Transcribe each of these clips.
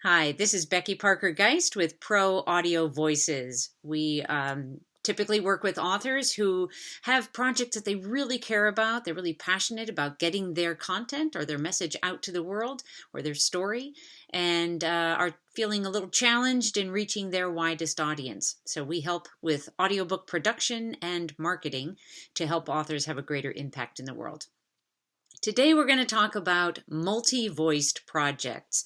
Hi, this is Becky Parker Geist with Pro Audio Voices. We typically work with authors who have projects that they really care about. They're really passionate about getting their content or their message out to the world or their story, and are feeling a little challenged in reaching their widest audience. So we help with audiobook production and marketing to help authors have a greater impact in the world. Today we're going to talk about multi-voiced projects.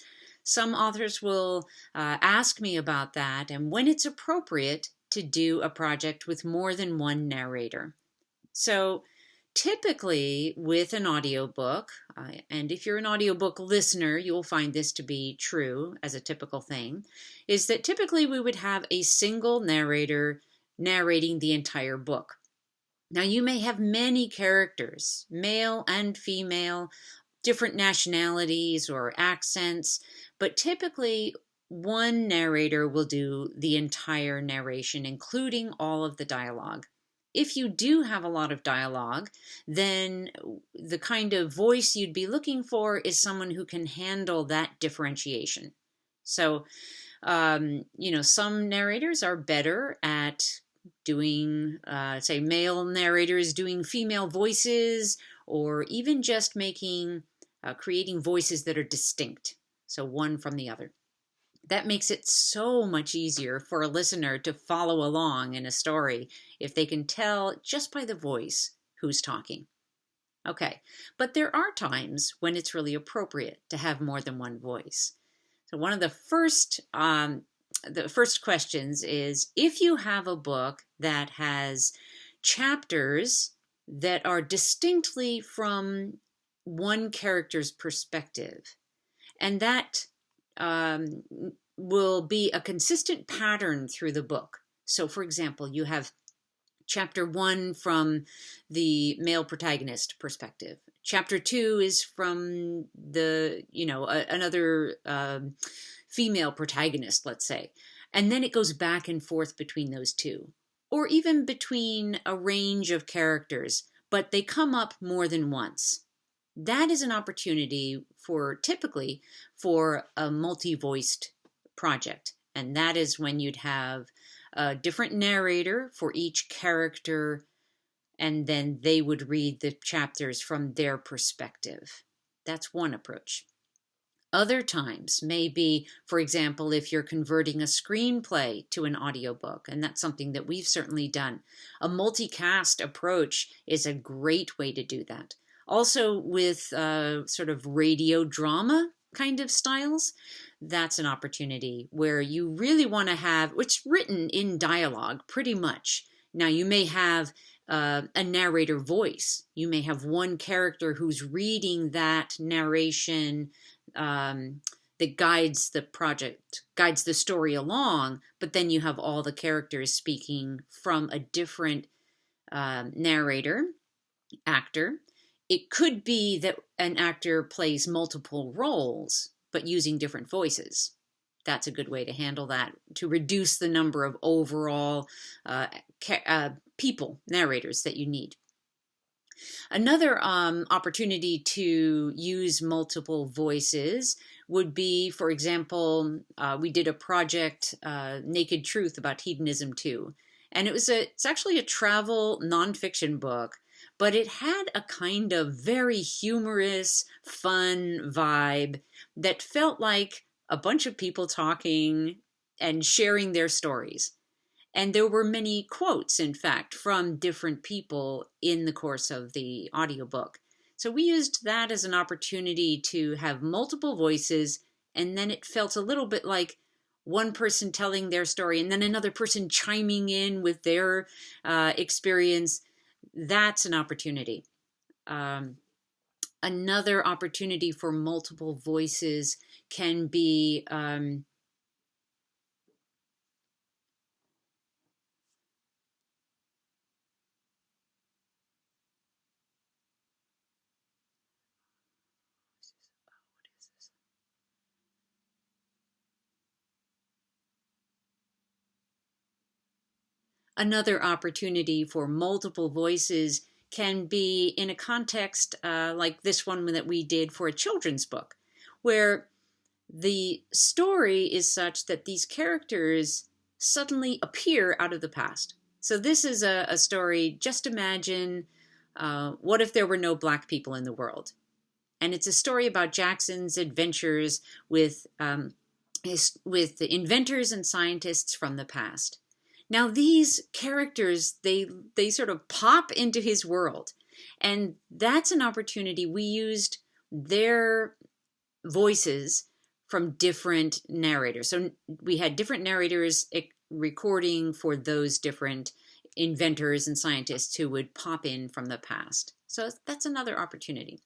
Some authors will ask me about that and when it's appropriate to do a project with more than one narrator. So typically with an audiobook, and if you're an audiobook listener, you'll find this to be true as a typical thing, is that typically we would have a single narrator narrating the entire book. Now you may have many characters, male and female, different nationalities or accents, but typically one narrator will do the entire narration, including all of the dialogue. If you do have a lot of dialogue, then the kind of voice you'd be looking for is someone who can handle that differentiation. So, some narrators are better at doing, say, male narrators doing female voices, or even just creating voices that are distinct, so one from the other. That makes it so much easier for a listener to follow along in a story if they can tell just by the voice who's talking. Okay, but there are times when it's really appropriate to have more than one voice. So one of the first questions is, if you have a book that has chapters that are distinctly from one character's perspective, and that will be a consistent pattern through the book. So for example, you have chapter 1 from the male protagonist perspective. Chapter 2 is from another female protagonist, let's say. And then it goes back and forth between those two, or even between a range of characters, but they come up more than once. That is an opportunity typically for a multi-voiced project. And that is when you'd have a different narrator for each character, and then they would read the chapters from their perspective. That's one approach. Other times may be, for example, if you're converting a screenplay to an audiobook, and that's something that we've certainly done. A multicast approach is a great way to do that. Also with sort of radio drama kind of styles, that's an opportunity where you really want to have, it's written in dialogue pretty much. Now you may have a narrator voice. You may have one character who's reading that narration that guides the story along, but then you have all the characters speaking from a different narrator, actor. It could be that an actor plays multiple roles, but using different voices. That's a good way to handle that, to reduce the number of overall narrators that you need. Another opportunity to use multiple voices would be, for example, we did a project, Naked Truth, about Hedonism 2. And it's actually a travel nonfiction book, but it had a kind of very humorous, fun vibe that felt like a bunch of people talking and sharing their stories. And there were many quotes, in fact, from different people in the course of the audiobook. So we used that as an opportunity to have multiple voices, and then it felt a little bit like one person telling their story and then another person chiming in with their experience. That's an opportunity. Another opportunity for multiple voices can be Another opportunity for multiple voices can be in a context like this one that we did for a children's book, where The story is such that these characters suddenly appear out of the past. So this is a story, just imagine, what if there were no black people in the world? And it's a story about Jackson's adventures with the inventors and scientists from the past. Now these characters, they sort of pop into his world, and that's an opportunity. We used their voices from different narrators. So we had different narrators recording for those different inventors and scientists who would pop in from the past. So that's another opportunity.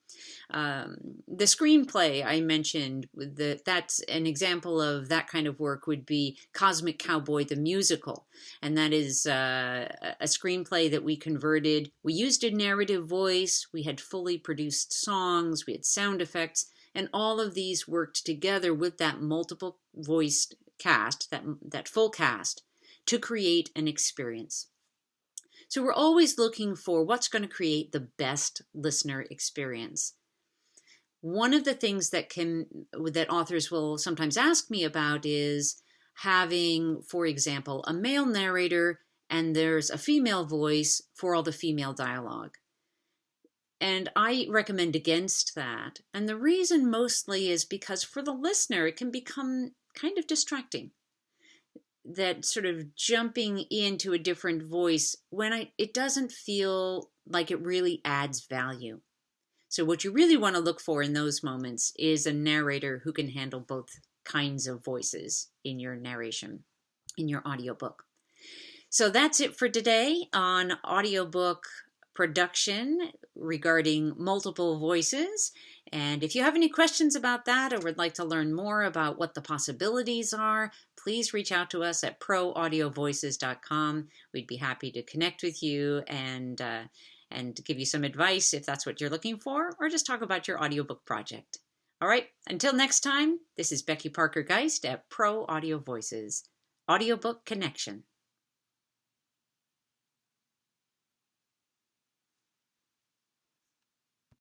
The screenplay I mentioned, that's an example of that kind of work would be Cosmic Cowboy the Musical. And that is a screenplay that we converted. We used a narrative voice, we had fully produced songs, we had sound effects, and all of these worked together with that multiple voiced cast, that full cast, to create an experience. So we're always looking for what's going to create the best listener experience. One of the things that authors will sometimes ask me about is having, for example, a male narrator and there's a female voice for all the female dialogue. And I recommend against that. And the reason mostly is because for the listener, it can become kind of distracting. That sort of jumping into a different voice it doesn't feel like it really adds value. So what you really want to look for in those moments is a narrator who can handle both kinds of voices in your narration, in your audiobook. So that's it for today on Audiobook Production regarding multiple voices. And if you have any questions about that or would like to learn more about what the possibilities are, please reach out to us at proaudiovoices.com. We'd be happy to connect with you and give you some advice if that's what you're looking for, or just talk about your audiobook project. All right, until next time, this is Becky Parker Geist at Pro Audio Voices, Audiobook Connection.